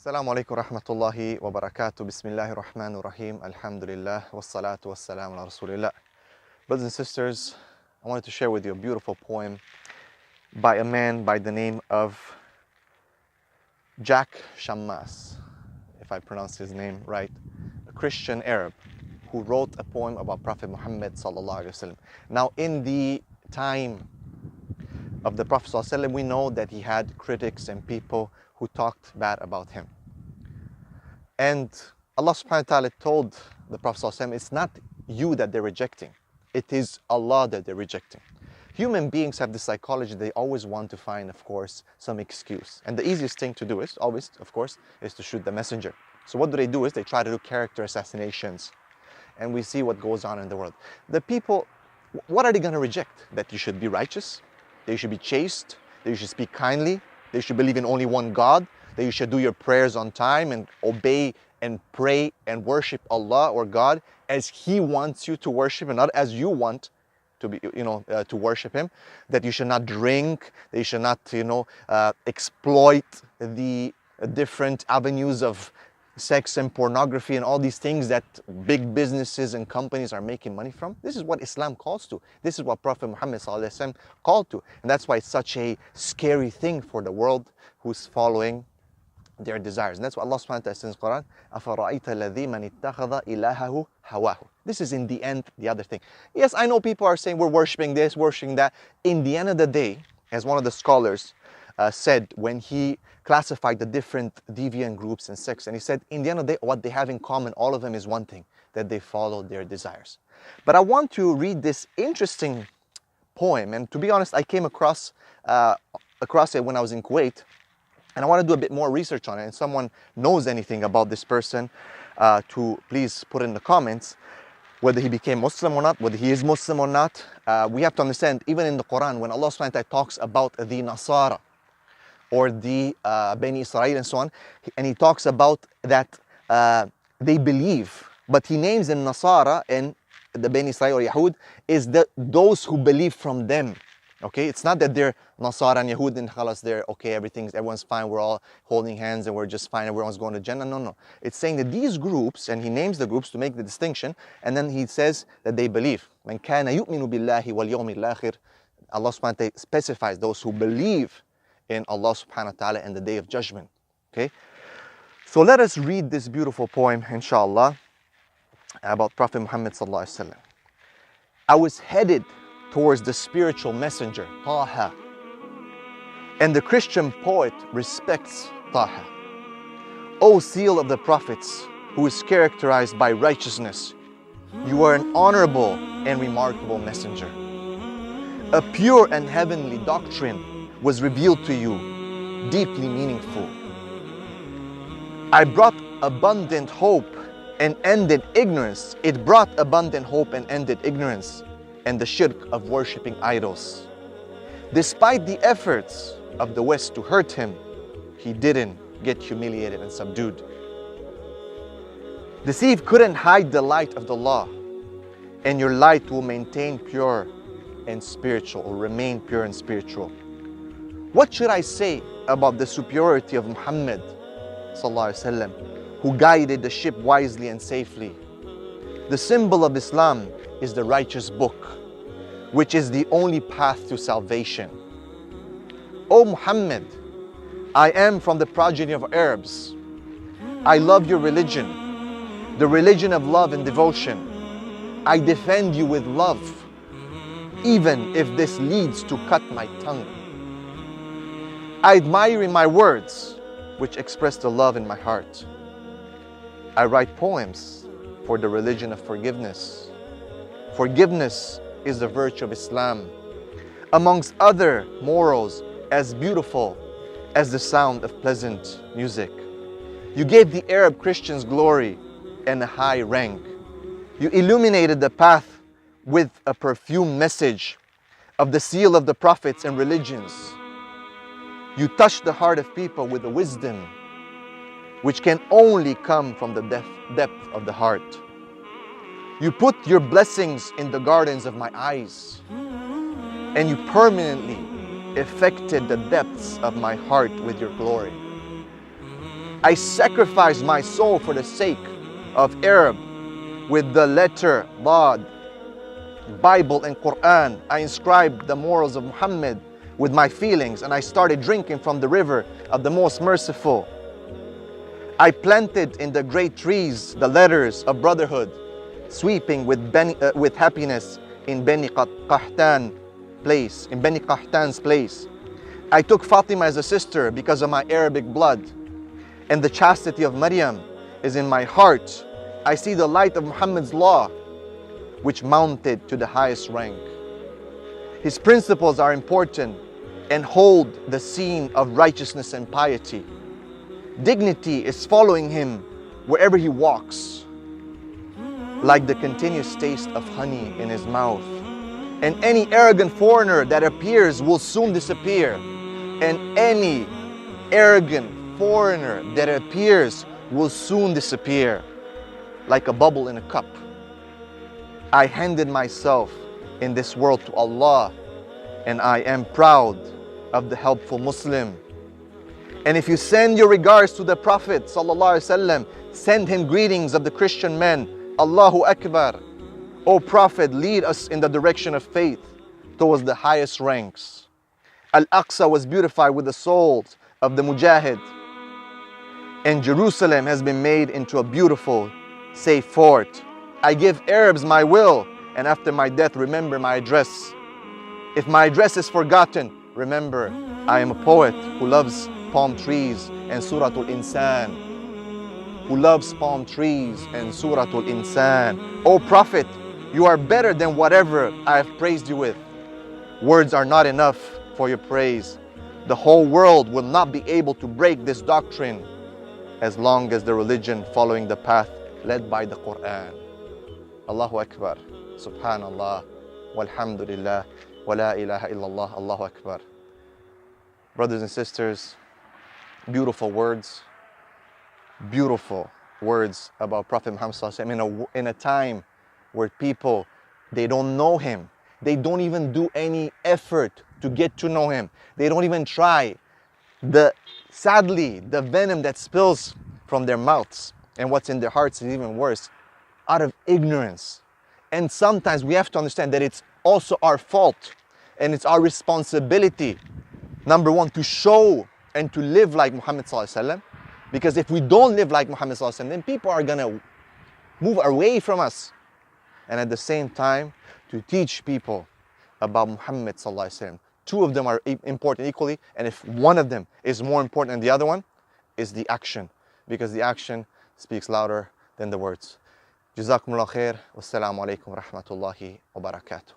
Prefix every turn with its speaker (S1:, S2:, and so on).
S1: Assalamu alaikum rahmatullahi wa barakatuh. Bismillahir Rahmanir Rahim. Alhamdulillah. Wassalatu wassalamu ala Rasulillah. Brothers and sisters, I wanted to share with you a beautiful poem by a man by the name of Jack Shamaas, if I pronounce his name right, a Christian Arab who wrote a poem about Prophet Muhammad sallallahu alaihi wasallam. Now, in the time of the Prophet sallallahu alaihi wasallam, we know that he had critics and people who talked bad about him. And Allah subhanahu wa ta'ala told the Prophet sallallahu alaihi wasallam, it's not you that they're rejecting, it is Allah that they're rejecting. Human beings have this psychology, they always want to find, of course, some excuse. And the easiest thing to do is, always, of course, is to shoot the messenger. So what do? Is they try to do character assassinations. And we see what goes on in the world. The people, what are they going to reject? That you should be righteous, that you should be chaste, that you should speak kindly, that you should believe in only one God, that you should do your prayers on time and obey and pray and worship Allah or God as He wants you to worship and not as you want to be, to worship Him, that you should not drink, that you should not, exploit the different avenues of sex and pornography and all these things that big businesses and companies are making money from. This is what Islam calls to. This is what Prophet Muhammad ﷺ called to. And that's why it's such a scary thing for the world who's following their desires. And that's what Allah subhanahu wa ta'ala says in the Quran, أَفَرَأَيْتَ الَّذِي مَنِ اتَّخَذَ إِلَهَهُ هَوَاهُ. This is in the end the other thing. Yes, I know people are saying we're worshiping this, worshiping that. In the end of the day, as one of the scholars said when he classified the different deviant groups and sects, and he said, in the end of the day, what they have in common, all of them, is one thing, that they follow their desires. But I want to read this interesting poem, and to be honest, I came across it when I was in Kuwait, and I want to do a bit more research on it, and someone knows anything about this person, to please put in the comments whether he became Muslim or not, whether he is Muslim or not. We have to understand, even in the Quran, when Allah subhanahu wa ta'ala talks about the Nasara, or the Bani Israel and so on, and he talks about that they believe, but he names the Nasara and the Bani Israel or Yahud is those who believe from them. Okay, it's not that they're Nasara and Yahud and khalas, they're okay, everyone's fine, we're all holding hands and we're just fine, everyone's going to Jannah. No. It's saying that these groups, and he names the groups to make the distinction, and then he says that they believe. مَنْ كَانَ يُؤْمِنُ بِاللَّهِ وَالْيَوْمِ الْآخِرِ. Allah subhanahu wa ta'ala specifies those who believe in Allah subhanahu wa ta'ala and the day of judgment. Okay, so let us read this beautiful poem, inshallah, about Prophet Muhammad sallallahu alaihi wasallam. I was headed towards the spiritual messenger, Taha, and the Christian poet respects Taha. O seal of the prophets, who is characterized by righteousness, you are an honorable and remarkable messenger. A pure and heavenly doctrine was revealed to you, deeply meaningful. I brought abundant hope and ended ignorance. It brought abundant hope and ended ignorance and the shirk of worshipping idols. Despite the efforts of the West to hurt him, he didn't get humiliated and subdued. Deceive couldn't hide the light of the law, and your light will maintain pure and spiritual, or remain pure and spiritual. What should I say about the superiority of Muhammad sallallahu alaihi wasallam, who guided the ship wisely and safely? The symbol of Islam is the righteous book, which is the only path to salvation. O Muhammad, I am from the progeny of Arabs. I love your religion, the religion of love and devotion. I defend you with love, even if this leads to cut my tongue. I admire in my words, which express the love in my heart. I write poems for the religion of forgiveness. Forgiveness is the virtue of Islam, amongst other morals as beautiful as the sound of pleasant music. You gave the Arab Christians glory and a high rank. You illuminated the path with a perfumed message of the seal of the prophets and religions. You touched the heart of people with a wisdom which can only come from the depth of the heart. You put your blessings in the gardens of my eyes, and you permanently affected the depths of my heart with your glory. I sacrificed my soul for the sake of Arab. With the letter Dad, Bible and Quran, I inscribed the morals of Muhammad with my feelings, and I started drinking from the river of the most merciful. I planted in the great trees the letters of brotherhood, sweeping with happiness in Beni Qahtan's place. I took Fatima as a sister because of my Arabic blood, and the chastity of Maryam is in my heart. I see the light of Muhammad's law, which mounted to the highest rank. His principles are important and hold the scene of righteousness and piety. Dignity is following him wherever he walks, like the continuous taste of honey in his mouth. And any arrogant foreigner that appears will soon disappear. And any arrogant foreigner that appears will soon disappear, like a bubble in a cup. I handed myself in this world to Allah, and I am proud of the helpful Muslim. And if you send your regards to the Prophet ﷺ, send him greetings of the Christian men. Allahu Akbar. O Prophet, lead us in the direction of faith towards the highest ranks. Al-Aqsa was beautified with the souls of the Mujahid, and Jerusalem has been made into a beautiful, safe fort. I give Arabs my will, and after my death, remember my address. If my address is forgotten, remember I am a poet who loves palm trees and Suratul Insan. Who loves palm trees and Suratul Insan. O Prophet, you are better than whatever I have praised you with. Words are not enough for your praise. The whole world will not be able to break this doctrine as long as the religion following the path led by the Quran. Allahu Akbar. Subhanallah. Walhamdulillah. Wa la ilaha illallah. Allahu Akbar. Brothers and sisters, beautiful words about Prophet Muhammad ﷺ in a time where people, they don't know him. They don't even do any effort to get to know him. They don't even try. Sadly, the venom that spills from their mouths and what's in their hearts is even worse, out of ignorance. And sometimes we have to understand that it's also our fault and it's our responsibility, number one, to show and to live like Muhammad ﷺ. Because if we don't live like Muhammad ﷺ, then people are going to move away from us. And at the same time, to teach people about Muhammad ﷺ. Two of them are important equally, and if one of them is more important than the other one, is the action. Because the action speaks louder than the words. Jazakumullah khair. Wassalamu alaikum wa rahmatullahi wa barakatuh.